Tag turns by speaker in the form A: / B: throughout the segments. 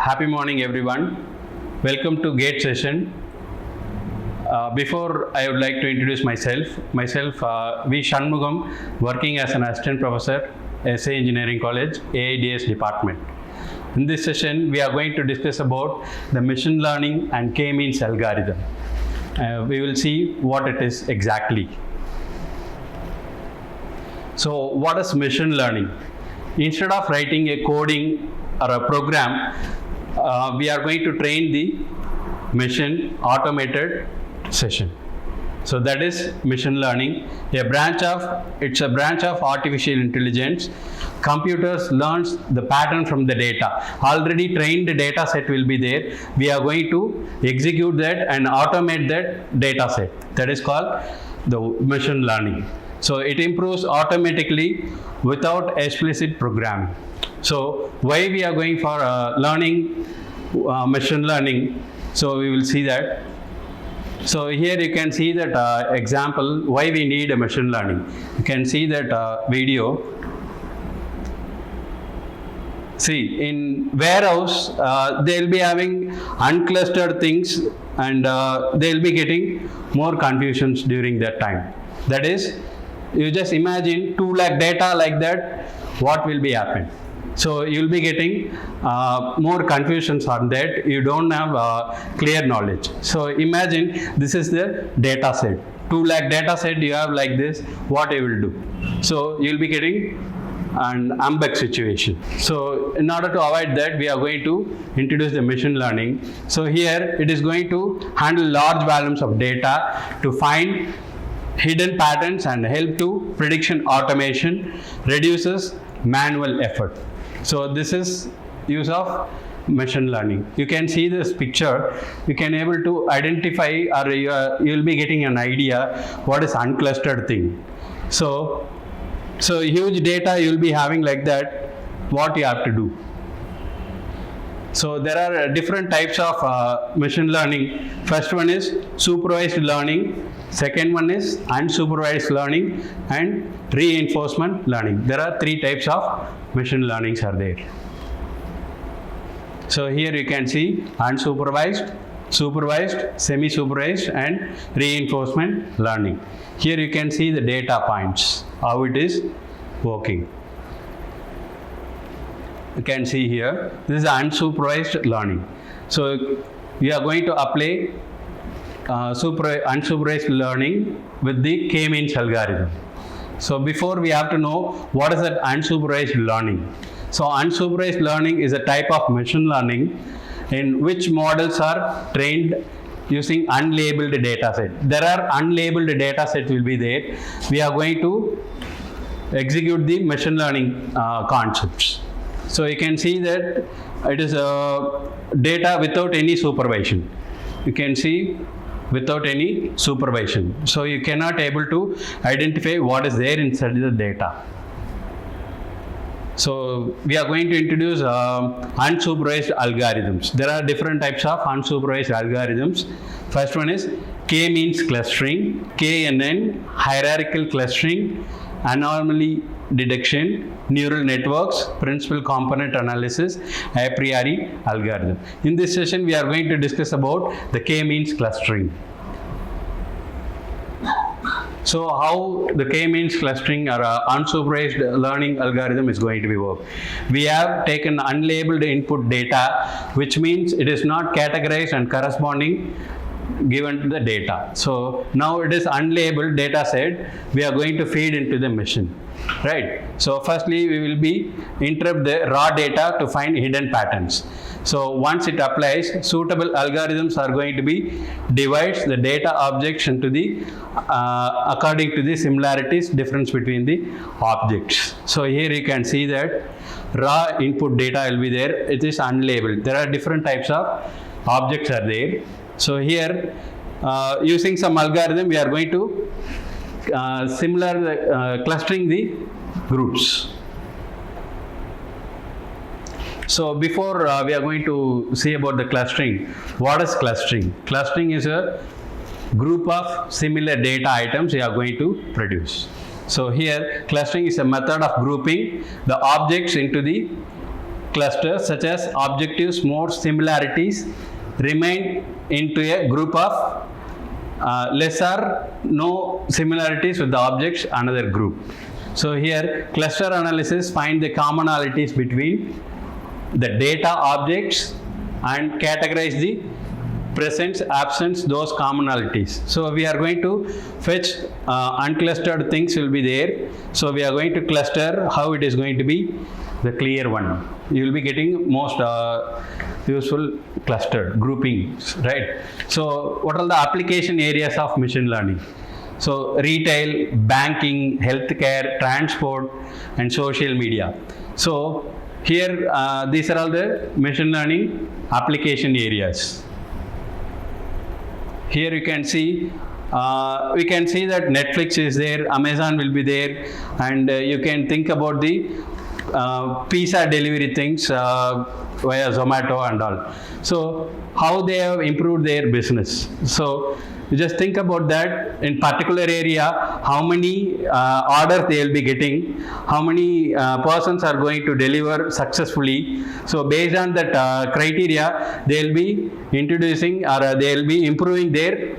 A: Happy morning everyone. Welcome to GATE session. Before I would like to introduce myself, V. Shanmugam, working as an assistant professor, S.A.E. Engineering College, AIDS department. In this session, we are going to discuss about the machine learning and K-means algorithm. We will see what it is exactly. So, what is machine learning? Instead of writing a coding or a program, we are going to train the machine automated session. So that is machine learning. It's a branch of artificial intelligence. Computers learns the pattern from the data. Already trained data set will be there. We are going to execute that and automate that data set. That is called the machine learning. So it improves automatically without explicit programming. So why we are going for learning machine learning? So we will see that. So here you can see that example why we need a machine learning. You can see that video. See, in warehouse they will be having unclustered things and they will be getting more confusions during that time. That is, you just imagine 2 lakh data like that, what will be happen? So you will be getting more confusions on that. You don't have clear knowledge. So imagine this is the data set. 2 lakh data set you have like this, what you will do? So you will be getting an ambiguous situation. So in order to avoid that, we are going to introduce the machine learning. So here it is going to handle large volumes of data to find hidden patterns and help to prediction automation, reduces manual effort. So this is use of machine learning. You can see this picture. You can able to identify, or you will be getting an idea what is unclustered thing. So huge data you will be having like that. What you have to do? So there are different types of machine learning. First one is supervised learning. Second one is unsupervised learning and reinforcement learning. There are 3 types of machine learnings are there. So here you can see unsupervised, supervised, semi-supervised and reinforcement learning. Here you can see the data points, how it is working. You can see here, this is unsupervised learning. So we are going to apply unsupervised learning with the K-means algorithm. So before we have to know what is that unsupervised learning. So unsupervised learning is a type of machine learning in which models are trained using unlabeled data set. There are unlabeled data sets will be there. We are going to execute the machine learning concepts. So you can see that it is data without any supervision. You can see without any supervision. So you cannot able to identify what is there inside the data. So we are going to introduce unsupervised algorithms. There are different types of unsupervised algorithms. First one is K-means clustering, KNN, hierarchical clustering, anomaly detection, neural networks, principal component analysis, a priori algorithm. In this session, we are going to discuss about the K-means clustering. So how the K-means clustering or unsupervised learning algorithm is going to be work. We have taken unlabeled input data, which means it is not categorized and corresponding given to the data. So now it is unlabeled data set we are going to feed into the machine, right? So firstly we will be interrupt the raw data to find hidden patterns. So once it applies, suitable algorithms are going to be divides the data objects into the according to the similarities difference between the objects. So here you can see that raw input data will be there. It is unlabeled. There are different types of objects are there. So here using some algorithm we are going to clustering the groups. So before we are going to see about the clustering, what is clustering? Clustering is a group of similar data items we are going to produce. So here clustering is a method of grouping the objects into the clusters such as objectives, modes, similarities remain into a group of less or no similarities with the objects another group. So here cluster analysis find the commonalities between the data objects and categorize the presence, absence, those commonalities. So we are going to fetch unclustered things will be there. So we are going to cluster how it is going to be the clear one. You will be getting most useful clustered groupings, right? So what are the application areas of machine learning? So retail, banking, healthcare, transport, and social media. So here these are all the machine learning application areas. Here you can see we can see that Netflix is there, Amazon will be there, and you can think about the pizza delivery things via Zomato and all. So how they have improved their business. So you just think about that in particular area, how many orders they will be getting, how many persons are going to deliver successfully. So based on that criteria, they will be introducing or they will be improving their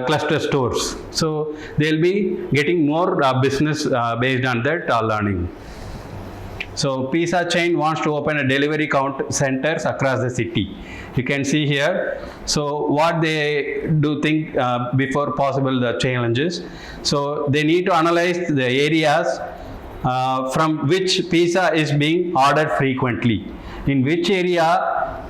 A: cluster stores. So they will be getting more business based on that learning. So pizza chain wants to open a delivery centers across the city. You can see here. So what they do think before possible the challenges. So they need to analyze the areas from which pizza is being ordered frequently. In which area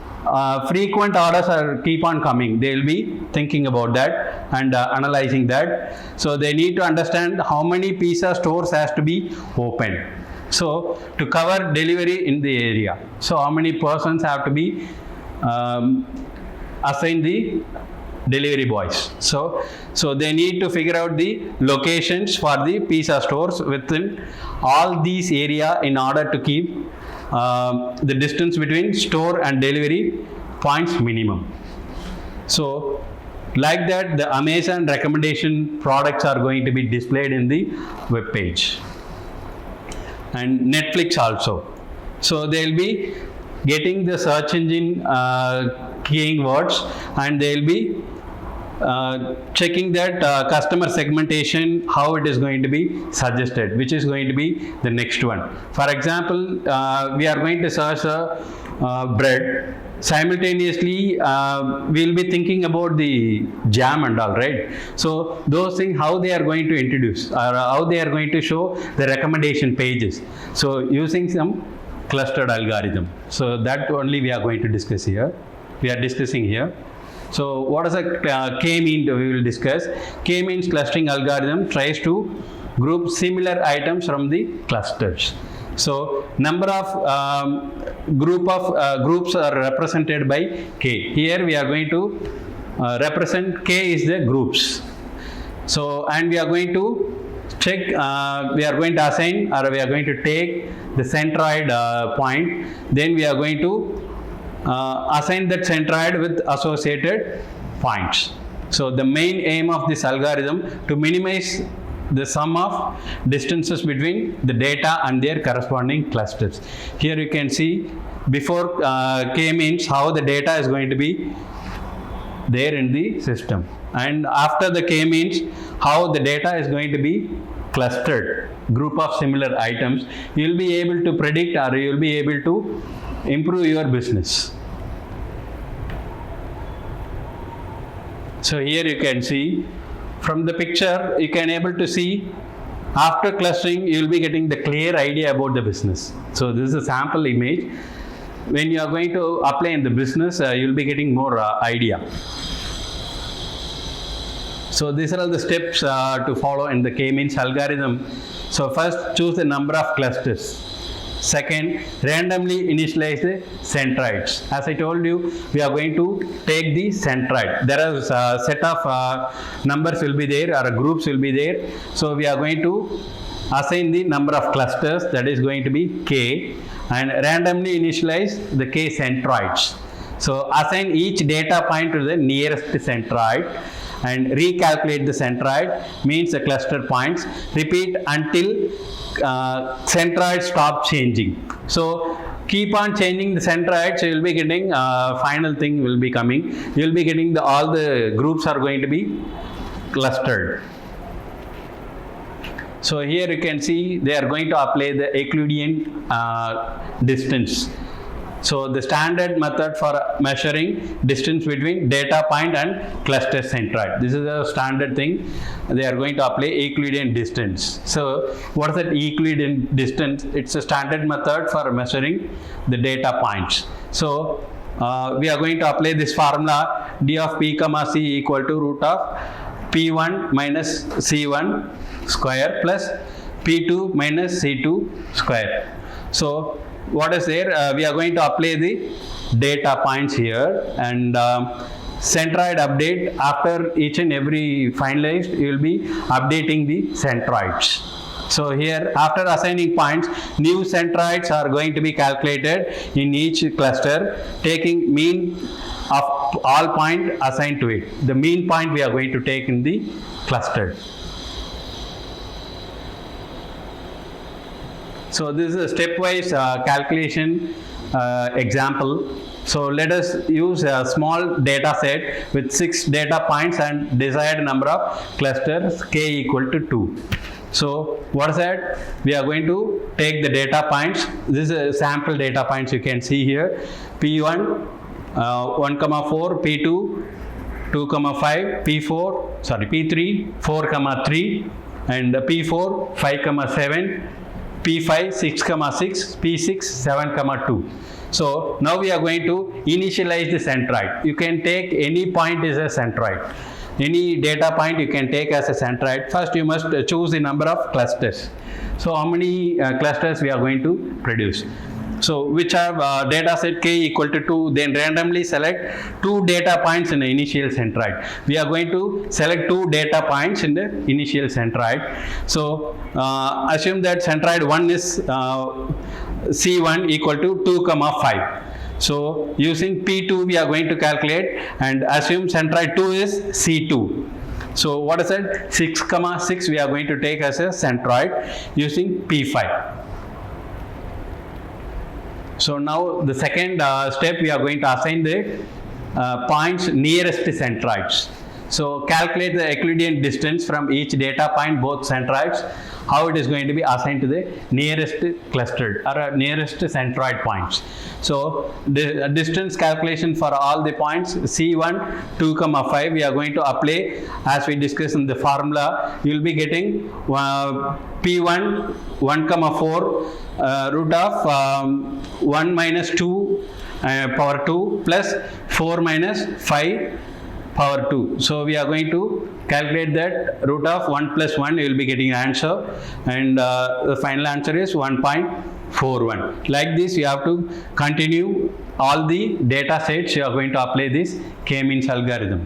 A: frequent orders are keep on coming. They will be thinking about that and analyzing that. So they need to understand how many pizza stores has to be open. So to cover delivery in the area. So how many persons have to be assigned the delivery boys. So they need to figure out the locations for the pizza stores within all these area in order to keep the distance between store and delivery points minimum. So like that the Amazon recommendation products are going to be displayed in the web page. And Netflix also. So they will be getting the search engine keying words and they will be checking that customer segmentation, how it is going to be suggested, which is going to be the next one. For example, we are going to search bread. Simultaneously, we will be thinking about the jam and all, right? So those things, how they are going to introduce or how they are going to show the recommendation pages. So using some clustered algorithm. So that only we are going to discuss here. We are discussing here. So what is a K-mean we will discuss. K-means clustering algorithm tries to group similar items from the clusters. So number of groups are represented by K. Here we are going to represent K is the groups. So and we are going to check, we are going to assign or we are going to take the centroid point. Then we are going to assign that centroid with associated points. So the main aim of this algorithm to minimize the sum of distances between the data and their corresponding clusters. Here you can see before K-means how the data is going to be there in the system, and after the K-means how the data is going to be clustered, group of similar items. You will be able to predict or you will be able to improve your business. So here you can see from the picture, you can able to see after clustering you will be getting the clear idea about the business. So this is a sample image. When you are going to apply in the business, you will be getting more idea. So these are all the steps to follow in the K-means algorithm. So first, choose the number of clusters. Second, randomly initialize the centroids. As I told you, we are going to take the centroid. There is a set of numbers will be there or groups will be there. So we are going to assign the number of clusters, that is going to be K, and randomly initialize the K centroids. So assign each data point to the nearest centroid and recalculate the centroid, means the cluster points. Repeat until centroid stop changing. So keep on changing the centroids, you will be getting final thing will be coming. You will be getting all the groups are going to be clustered. So here you can see they are going to apply the Euclidean distance. So the standard method for measuring distance between data point and cluster centroid. This is a standard thing. They are going to apply Euclidean distance. So what is that Euclidean distance? It's a standard method for measuring the data points. So we are going to apply this formula d of p comma c equal to root of p1 minus c1 square plus p2 minus c2 square. So what is there? We are going to apply the data points here, and centroid update after each and every finalized, you will be updating the centroids. So here after assigning points, new centroids are going to be calculated in each cluster, taking mean of all point assigned to it. The mean point we are going to take in the cluster. So this is a stepwise calculation example. So let us use a small data set with 6 data points and desired number of clusters k equal to 2. So what is that? We are going to take the data points. This is a sample data points you can see here. P1, 1, 4, P2, 2, 5, P4, sorry, P3, 4, 3, and P4, 5, 7, P5, 6, 6, P6, 7, 2. So now we are going to initialize the centroid. You can take any point as a centroid. Any data point you can take as a centroid. First you must choose the number of clusters. So how many clusters we are going to produce? So which have data set k equal to 2, then randomly select 2 data points in the initial centroid. We are going to select 2 data points in the initial centroid. So assume that centroid 1 is C1 equal to 2, 5. So using P2 we are going to calculate and assume centroid 2 is C2. So what is that? 6, 6 we are going to take as a centroid using P5. So now the second step, we are going to assign the points nearest centroids. So calculate the Euclidean distance from each data point, both centroids, how it is going to be assigned to the nearest clustered or nearest centroid points. So the distance calculation for all the points C1, 2, 5, we are going to apply as we discussed in the formula. You will be getting P1, 1, 4, root of 1 minus 2 power 2 plus 4 minus 5 power 2. So we are going to calculate that root of 1 plus 1, you will be getting answer, and the final answer is 1.41. Like this you have to continue all the data sets. You are going to apply this K-means algorithm.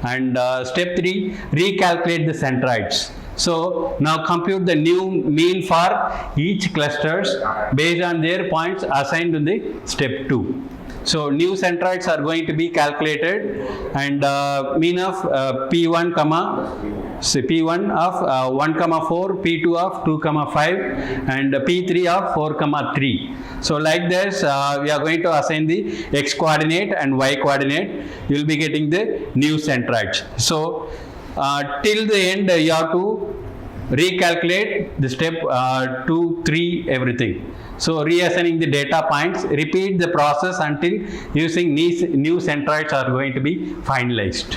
A: And step 3, recalculate the centroids. So now compute the new mean for each clusters based on their points assigned to the step 2. So new centroids are going to be calculated, and mean of P1, P1 of 1, 4, P2 of 2, 5, and P3 of 4, 3. So like this, we are going to assign the x coordinate and y coordinate. You will be getting the new centroids. So till the end, you have to recalculate the step 2, 3, everything. So reassigning the data points, repeat the process until using new centroids are going to be finalized.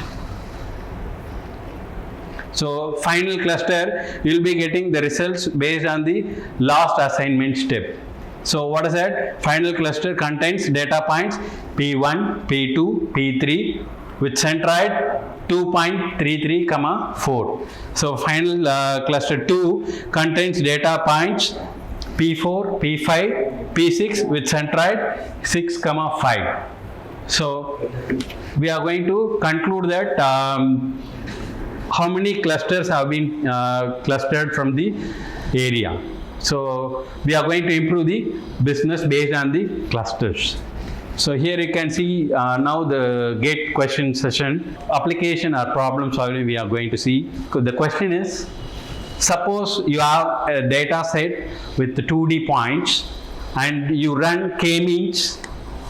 A: So final cluster, you will be getting the results based on the last assignment step. So what is that? Final cluster contains data points P1, P2, P3 with centroid 2.33, 4. So final cluster 2 contains data points P4, P5, P6 with centroid 6, 5. So we are going to conclude that how many clusters have been clustered from the area. So we are going to improve the business based on the clusters. So here you can see now the gate question session. Application or problem solving we are going to see. The question is, suppose you have a data set with 2D points and you run k-means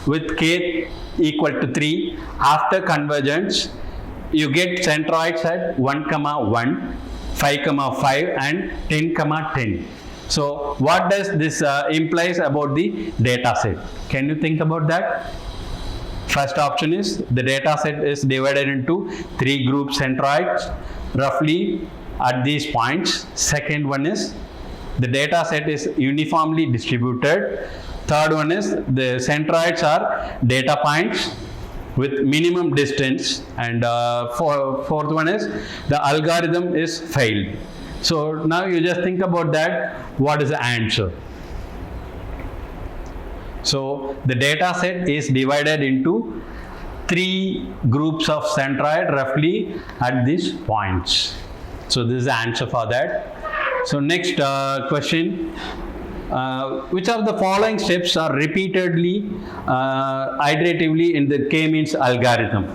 A: with k equal to 3. After convergence, you get centroids at 1, 1, 5, 5 and 10, 10. So what does this implies about the data set? Can you think about that? First option is the data set is divided into 3 group centroids roughly at these points. Second one is the data set is uniformly distributed. Third one is the centroids are data points with minimum distance, and fourth one is the algorithm is failed. So now you just think about that, what is the answer? So the data set is divided into 3 groups of centroid roughly at these points. So this is the answer for that. So next question, which of the following steps are repeatedly iteratively in the k-means algorithm?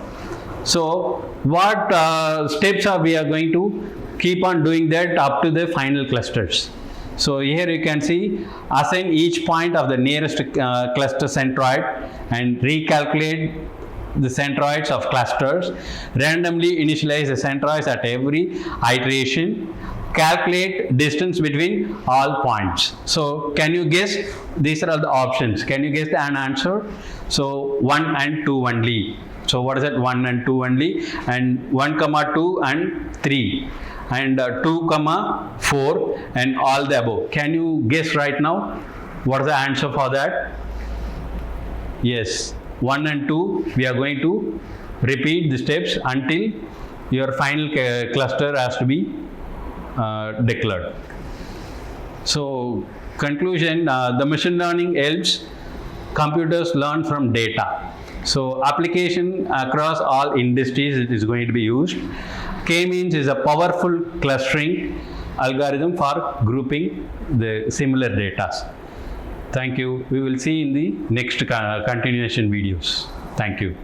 A: So what steps are we are going to keep on doing that up to the final clusters? So here you can see, assign each point of the nearest cluster centroid and recalculate the centroids of clusters, randomly initialize the centroids at every iteration, calculate distance between all points. So can you guess, these are the options, can you guess an answer? So 1 and 2 only. So what is that? 1 and 2 only, and 1, 2 and 3 and 2, 4 and all the above. Can you guess right now what is the answer for that? Yes, 1 and 2 we are going to repeat the steps until your final cluster has to be declared. So conclusion, the machine learning helps computers learn from data. So application across all industries it is going to be used. K-means is a powerful clustering algorithm for grouping the similar data. Thank you. We will see in the next continuation videos. Thank you.